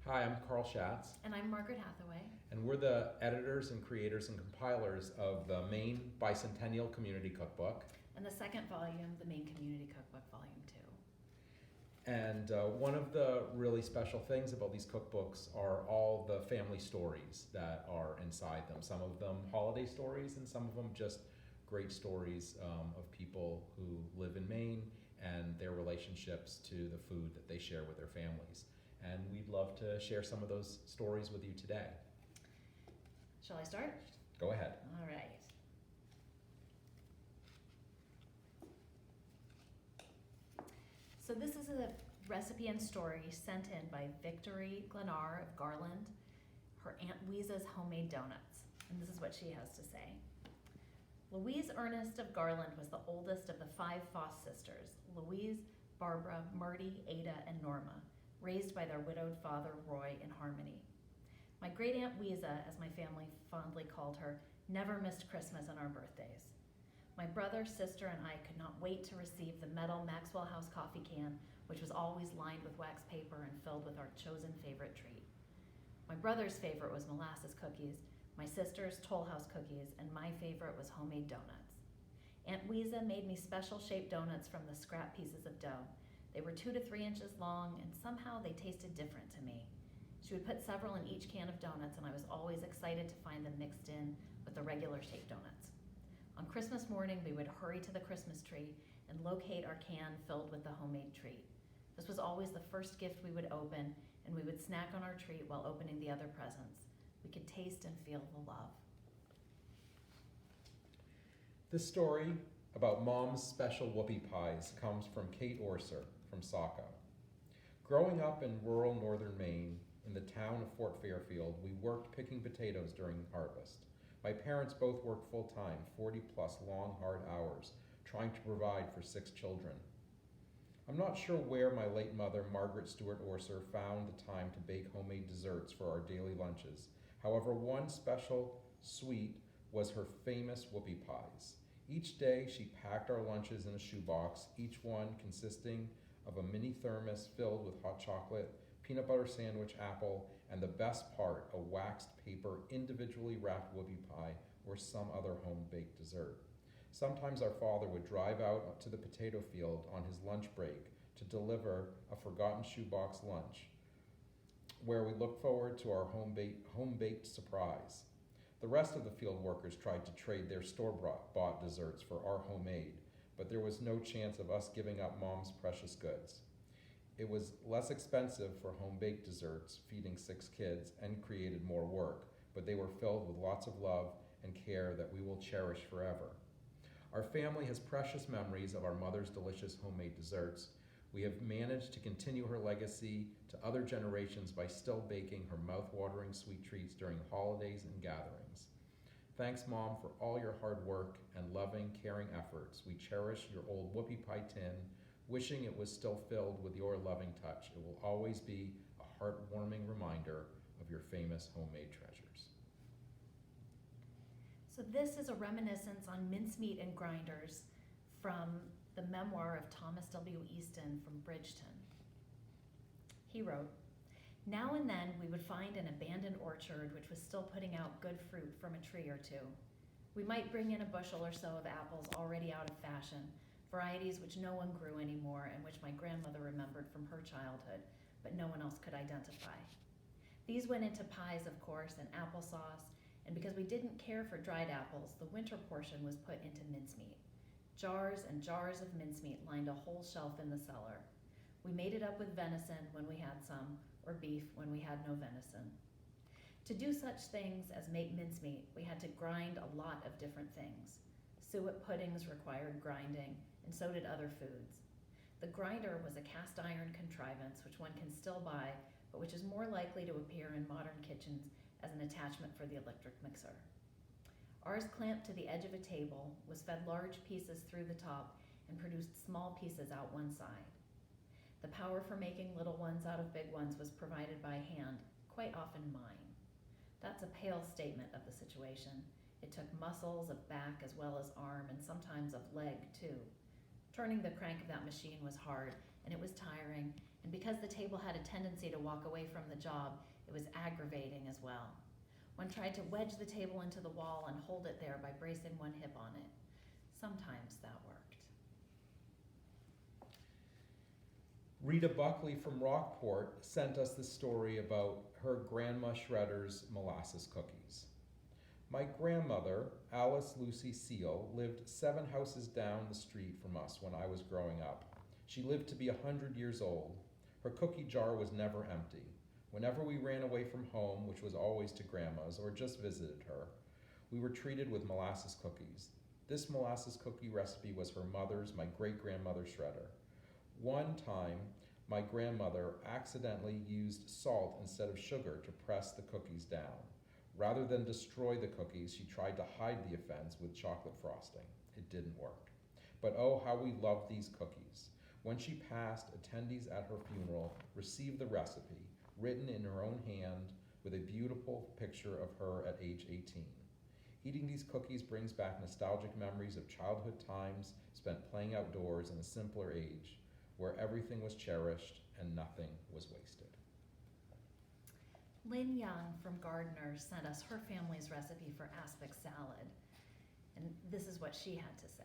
Hi, I'm Carl Schatz, And I'm Margaret Hathaway. and we're the editors and creators and compilers of the Maine Bicentennial Community Cookbook. And the second volume, the Maine Community Cookbook, Volume 2. And one of the really special things about these cookbooks are all the family stories that are inside them. Some of them holiday stories, and some of them just great stories of people who live in Maine and their relationships to the food that they share with their families. And we'd love to share some of those stories with you today. Shall I start? Go ahead. All right. So this is a recipe and story sent in by Victory Glenar of Garland, her Aunt Louisa's homemade donuts. And this is what she has to say. Louise Ernest of Garland was the oldest of the 5 Foss sisters, Louise, Barbara, Marty, Ada, and Norma, raised by their widowed father, Roy, in Harmony. My great-aunt Louisa, as my family fondly called her, never missed Christmas and our birthdays. My brother, sister, and I could not wait to receive the metal Maxwell House coffee can, which was always lined with wax paper and filled with our chosen favorite treat. My brother's favorite was molasses cookies, my sister's Toll House cookies, and my favorite was homemade donuts. Aunt Louisa made me special shaped donuts from the scrap pieces of dough. They were 2 to 3 inches long, and somehow they tasted different to me. She would put several in each can of donuts, and I was always excited to find them mixed in with the regular shaped donuts. On Christmas morning, we would hurry to the Christmas tree and locate our can filled with the homemade treat. This was always the first gift we would open, and we would snack on our treat while opening the other presents. We could taste and feel the love. This story about Mom's special whoopie pies comes from Kate Orser from Saco. Growing up in rural northern Maine, in the town of Fort Fairfield, we worked picking potatoes during harvest. My parents both worked full-time, 40-plus long, hard hours, trying to provide for 6 children. I'm not sure where my late mother, Margaret Stewart Orser, found the time to bake homemade desserts for our daily lunches. However, one special sweet was her famous whoopie pies. Each day, she packed our lunches in a shoebox, each one consisting of a mini thermos filled with hot chocolate, peanut butter sandwich, apple, and the best part, a waxed paper individually wrapped whoopie pie or some other home-baked dessert. Sometimes our father would drive out to the potato field on his lunch break to deliver a forgotten shoebox lunch, where we looked forward to our home-baked surprise. The rest of the field workers tried to trade their store-bought desserts for our homemade, but there was no chance of us giving up Mom's precious goods. It was less expensive for home-baked desserts, feeding 6 kids, and created more work, but they were filled with lots of love and care that we will cherish forever. Our family has precious memories of our mother's delicious homemade desserts. We have managed to continue her legacy to other generations by still baking her mouth-watering sweet treats during holidays and gatherings. Thanks, Mom, for all your hard work and loving, caring efforts. We cherish your old whoopie pie tin, wishing it was still filled with your loving touch. It will always be a heartwarming reminder of your famous homemade treasures. So this is a reminiscence on mincemeat and grinders from the memoir of Thomas W. Easton from Bridgeton. He wrote, "Now and then we would find an abandoned orchard which was still putting out good fruit from a tree or 2. We might bring in a bushel or so of apples already out of fashion, varieties which no one grew anymore and which my grandmother remembered from her childhood, but no one else could identify. These went into pies, of course, and applesauce, and because we didn't care for dried apples, the winter portion was put into mincemeat. Jars and jars of mincemeat lined a whole shelf in the cellar. We made it up with venison when we had some, or beef when we had no venison. To do such things as make mincemeat, we had to grind a lot of different things. Suet puddings required grinding, and so did other foods. The grinder was a cast iron contrivance which one can still buy, but which is more likely to appear in modern kitchens as an attachment for the electric mixer. Ours clamped to the edge of a table, was fed large pieces through the top, and produced small pieces out one side. The power for making little ones out of big ones was provided by hand, quite often mine. That's a pale statement of the situation. It took muscles of back as well as arm, and sometimes of leg too. Turning the crank of that machine was hard, and it was tiring, And because the table had a tendency to walk away from the job, it was aggravating as well. One tried to wedge the table into the wall and hold it there by bracing one hip on it. Sometimes that worked. Rita Buckley from Rockport sent us the story about her grandma Shredder's molasses cookies. My grandmother, Alice Lucy Seal, lived 7 houses down the street from us when I was growing up. She lived to be 100 years old. Her cookie jar was never empty. Whenever we ran away from home, which was always to Grandma's, or just visited her, we were treated with molasses cookies. This molasses cookie recipe was her mother's, my great-grandmother Shredder. One time, my grandmother accidentally used salt instead of sugar to press the cookies down. Rather than destroy the cookies, she tried to hide the offense with chocolate frosting. It didn't work. But oh, how we loved these cookies. When she passed, attendees at her funeral received the recipe, written in her own hand with a beautiful picture of her at age 18. Eating these cookies brings back nostalgic memories of childhood times spent playing outdoors in a simpler age, where everything was cherished and nothing was wasted. Lynn Young from Gardner sent us her family's recipe for aspic salad, and this is what she had to say.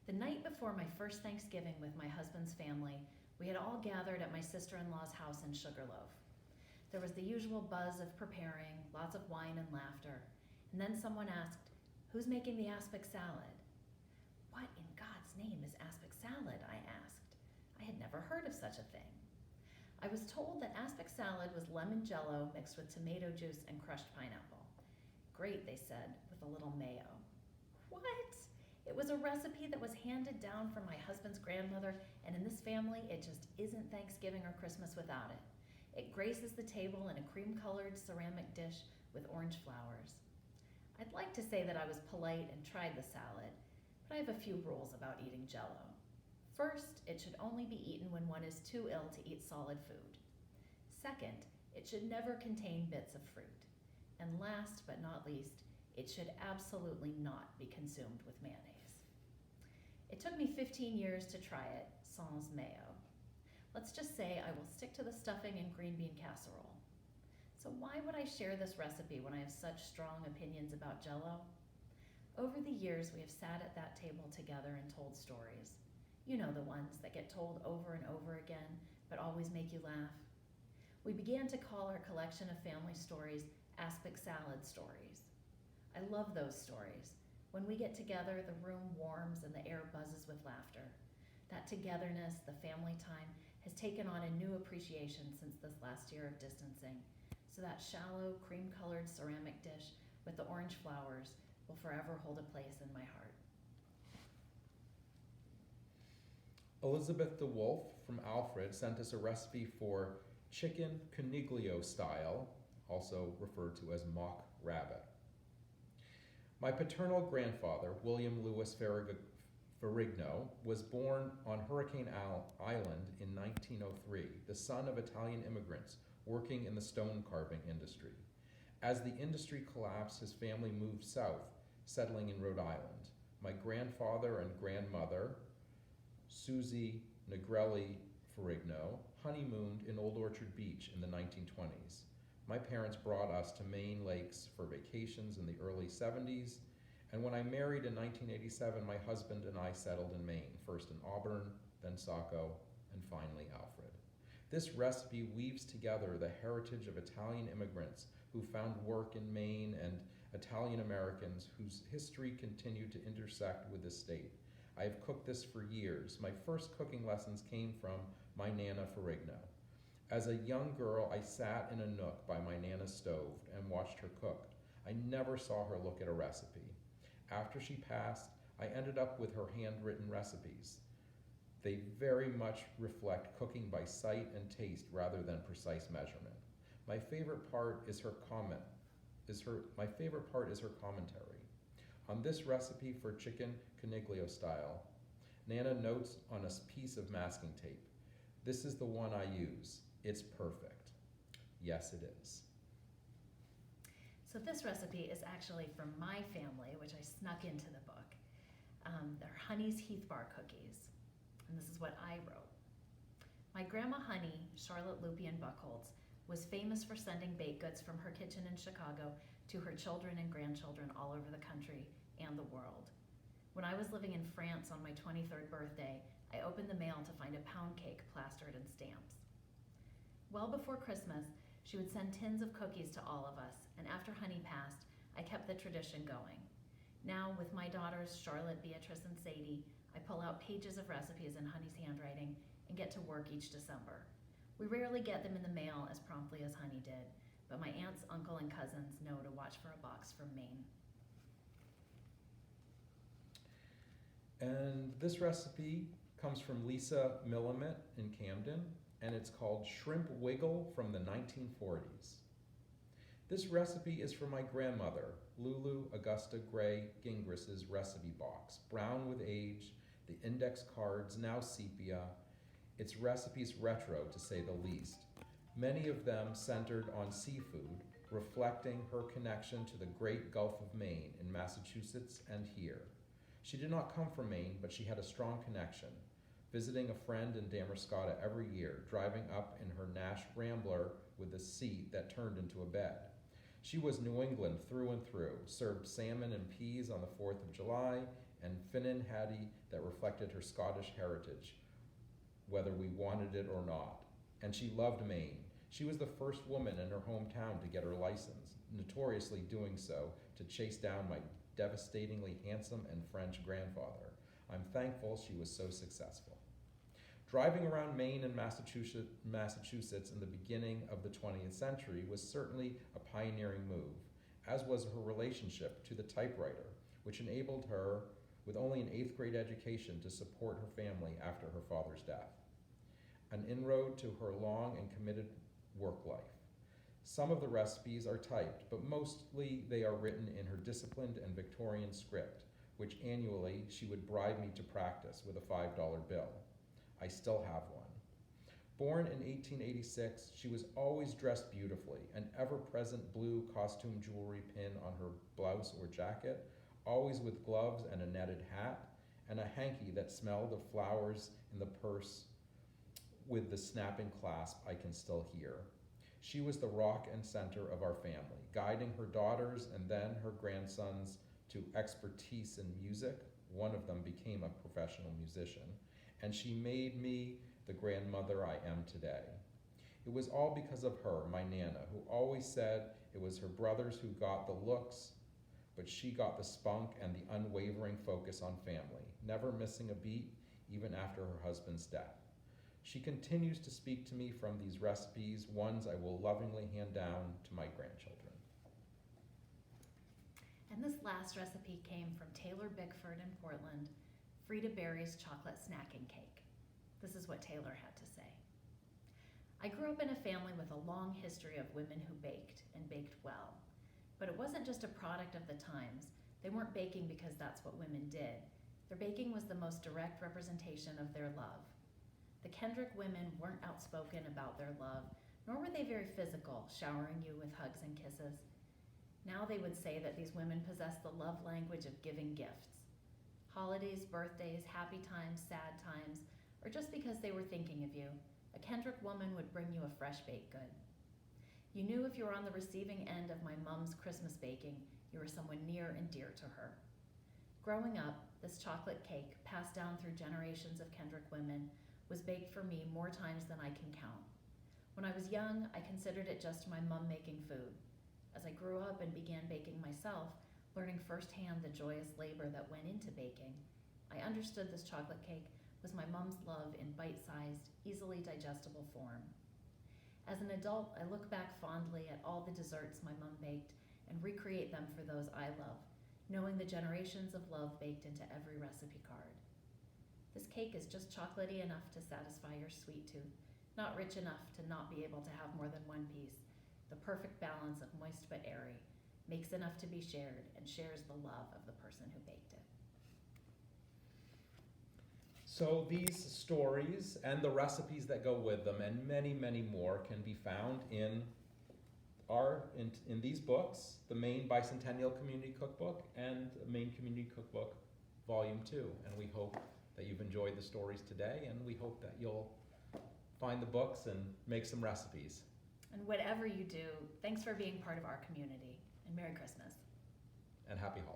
The night before my first Thanksgiving with my husband's family, we had all gathered at my sister-in-law's house in Sugarloaf. There was the usual buzz of preparing, lots of wine and laughter, and then someone asked, "Who's making the aspic salad?" "What in God's name is aspic salad?" I asked. I had never heard of such a thing. I was told that aspic salad was lemon jello mixed with tomato juice and crushed pineapple. Great, they said, with a little mayo. What? It was a recipe that was handed down from my husband's grandmother, and in this family, it just isn't Thanksgiving or Christmas without it. It graces the table in a cream-colored ceramic dish with orange flowers. I'd like to say that I was polite and tried the salad, but I have a few rules about eating jello. First, it should only be eaten when one is too ill to eat solid food. Second, it should never contain bits of fruit. And last but not least, it should absolutely not be consumed with mayonnaise. It took me 15 years to try it, sans mayo. Let's just say I will stick to the stuffing and green bean casserole. So why would I share this recipe when I have such strong opinions about Jell-O? Over the years, we have sat at that table together and told stories. You know, the ones that get told over and over again, but always make you laugh. We began to call our collection of family stories Aspic Salad Stories. I love those stories. When we get together, the room warms and the air buzzes with laughter. That togetherness, the family time, has taken on a new appreciation since this last year of distancing. So that shallow, cream-colored ceramic dish with the orange flowers will forever hold a place in my heart. Elizabeth DeWolf from Alfred sent us a recipe for chicken coniglio style, also referred to as mock rabbit. My paternal grandfather, William Louis Ferrigno, was born on Hurricane Island in 1903, the son of Italian immigrants working in the stone carving industry. As the industry collapsed, his family moved south, settling in Rhode Island. My grandfather and grandmother, Susie Negrelli Ferrigno, honeymooned in Old Orchard Beach in the 1920s. My parents brought us to Maine lakes for vacations in the early 70s, and when I married in 1987, my husband and I settled in Maine, first in Auburn, then Saco, and finally Alfred. This recipe weaves together the heritage of Italian immigrants who found work in Maine and Italian Americans whose history continued to intersect with the state. I have cooked this for years. My first cooking lessons came from my Nana Ferrigno. As a young girl, I sat in a nook by my Nana's stove and watched her cook. I never saw her look at a recipe. After she passed, I ended up with her handwritten recipes. They very much reflect cooking by sight and taste rather than precise measurement. My favorite part is her commentary. On this recipe for chicken coniglio style, Nana notes on a piece of masking tape, "This is the one I use. It's perfect." Yes, it is. So this recipe is actually from my family, which I snuck into the book. They're Honey's Heath Bar cookies, and this is what I wrote. My grandma Honey, Charlotte Lupian Buckholtz, was famous for sending baked goods from her kitchen in Chicago to her children and grandchildren all over the country and the world. When I was living in France on my 23rd birthday, I opened the mail to find a pound cake plastered in stamps. Well before Christmas, she would send tins of cookies to all of us, and after Honey passed, I kept the tradition going. Now, with my daughters Charlotte, Beatrice, and Sadie, I pull out pages of recipes in Honey's handwriting and get to work each December. We rarely get them in the mail as promptly as Honey did, but my aunts, uncle, and cousins know to watch for a box from Maine. And this recipe comes from Lisa Millamette in Camden, and it's called Shrimp Wiggle from the 1940s. This recipe is from my grandmother, Lulu Augusta Gray Gingris's recipe box, brown with age, the index cards now sepia, its recipes retro to say the least, many of them centered on seafood, reflecting her connection to the great Gulf of Maine in Massachusetts and here. She did not come from Maine, but she had a strong connection, visiting a friend in Damerscotta every year, driving up in her Nash Rambler with a seat that turned into a bed. She was New England through and through, served salmon and peas on the 4th of July, and finnan haddie that reflected her Scottish heritage, whether we wanted it or not. And she loved Maine. She was the first woman in her hometown to get her license, notoriously doing so to chase down my devastatingly handsome and French grandfather. I'm thankful she was so successful. Driving around Maine and Massachusetts in the beginning of the 20th century was certainly a pioneering move, as was her relationship to the typewriter, which enabled her, with only an 8th grade education, to support her family after her father's death. An inroad to her long and committed work life. Some of the recipes are typed, but mostly they are written in her disciplined and Victorian script, which annually she would bribe me to practice with a $5 bill. I still have one. Born in 1886, she was always dressed beautifully, an ever-present blue costume jewelry pin on her blouse or jacket, always with gloves and a netted hat, and a hanky that smelled of flowers in the purse with the snapping clasp I can still hear. She was the rock and center of our family, guiding her daughters and then her grandsons to expertise in music. One of them became a professional musician, and she made me the grandmother I am today. It was all because of her, my Nana, who always said it was her brothers who got the looks, but she got the spunk and the unwavering focus on family, never missing a beat even after her husband's death. She continues to speak to me from these recipes, ones I will lovingly hand down to my grandchildren. And this last recipe came from Taylor Bickford in Portland, Frida Berry's chocolate snacking cake. This is what Taylor had to say. I grew up in a family with a long history of women who baked, and baked well. But it wasn't just a product of the times. They weren't baking because that's what women did. Their baking was the most direct representation of their love. The Kendrick women weren't outspoken about their love, nor were they very physical, showering you with hugs and kisses. Now they would say that these women possessed the love language of giving gifts. Holidays, birthdays, happy times, sad times, or just because they were thinking of you, a Kendrick woman would bring you a fresh baked good. You knew if you were on the receiving end of my mom's Christmas baking, you were someone near and dear to her. Growing up, this chocolate cake, passed down through generations of Kendrick women, was baked for me more times than I can count. When I was young, I considered it just my mom making food. As I grew up and began baking myself, learning firsthand the joyous labor that went into baking, I understood this chocolate cake was my mom's love in bite-sized, easily digestible form. As an adult, I look back fondly at all the desserts my mom baked and recreate them for those I love, knowing the generations of love baked into every recipe card. This cake is just chocolatey enough to satisfy your sweet tooth, not rich enough to not be able to have more than one piece. The perfect balance of moist but airy, makes enough to be shared, and shares the love of the person who baked it. So these stories and the recipes that go with them and many, many more can be found in these books, the Maine Bicentennial Community Cookbook and Maine Community Cookbook Volume 2. And we hope that you've enjoyed the stories today, and we hope that you'll find the books and make some recipes. And whatever you do, thanks for being part of our community. And Merry Christmas. And happy holidays.